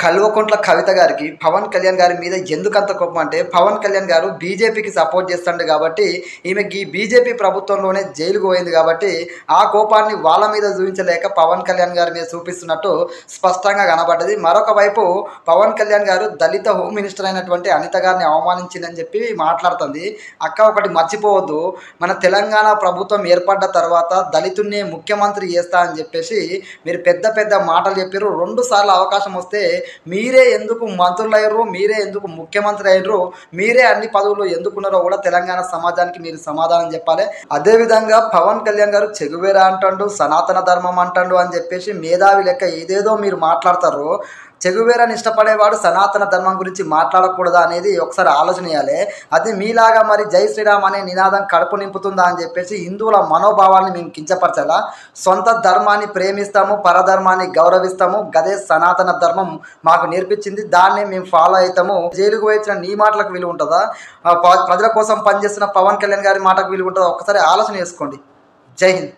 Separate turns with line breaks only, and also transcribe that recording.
కల్వకుంట్ల కవిత గారికి పవన్ కళ్యాణ్ గారి మీద ఎందుకంత కోపం అంటే, పవన్ కళ్యాణ్ గారు బీజేపీకి సపోర్ట్ చేస్తాడు కాబట్టి ఈమెకి బీజేపీ ప్రభుత్వంలోనే జైలుకు పోయింది కాబట్టి ఆ కోపాన్ని వాళ్ళ మీద చూపించలేక పవన్ కళ్యాణ్ గారి మీద చూపిస్తున్నట్టు స్పష్టంగా కనబడ్డది. మరొక వైపు పవన్ కళ్యాణ్ గారు దళిత హోమ్ మినిస్టర్ అయినటువంటి అనిత గారిని అవమానించిందని చెప్పి మాట్లాడుతుంది. అక్క ఒకటి మర్చిపోవద్దు, మన తెలంగాణ ప్రభుత్వం ఏర్పడ్డ తర్వాత దళితున్నే ముఖ్యమంత్రి చేస్తా అని చెప్పేసి మీరు పెద్ద పెద్ద మాటలు చెప్పారు. 2 సార్లు అవకాశం వస్తే మీరే ఎందుకు మంత్రులు అయ్యారు, మీరే ఎందుకు ముఖ్యమంత్రి అయ్యారు, మీరే అన్ని పదవులు ఎందుకున్నారో కూడా తెలంగాణ సమాజానికి మీరు సమాధానం చెప్పాలి. అదేవిధంగా పవన్ కళ్యాణ్ గారు చెగువేరా అంటాడు, సనాతన ధర్మం అంటాడు అని చెప్పేసి మేధావి లెక్క ఏదేదో మీరు మాట్లాడతారు. చెగువేరాని ఇష్టపడేవాడు సనాతన ధర్మం గురించి మాట్లాడకూడదా అనేది ఒకసారి ఆలోచన చేయాలి. అది మీలాగా మరి జై శ్రీరామ్ అనే నినాదం కడుపు నింపుతుందా అని చెప్పేసి హిందువుల మనోభావాన్ని మేము కించపరచాలా? సొంత ధర్మాన్ని ప్రేమిస్తాము, పరధర్మాన్ని గౌరవిస్తాము, గదే సనాతన ధర్మం మాకు నేర్పించింది, దాన్ని మేము ఫాలో అవుతాము. జైలుకు వచ్చిన నీ మాటలకు విలువ ఉంటుందా? ప్రజల కోసం పనిచేస్తున్న పవన్ కళ్యాణ్ గారి మాటకు విలువ ఉంటుందా? ఒకసారి ఆలోచన చేసుకోండి. జై హింద్.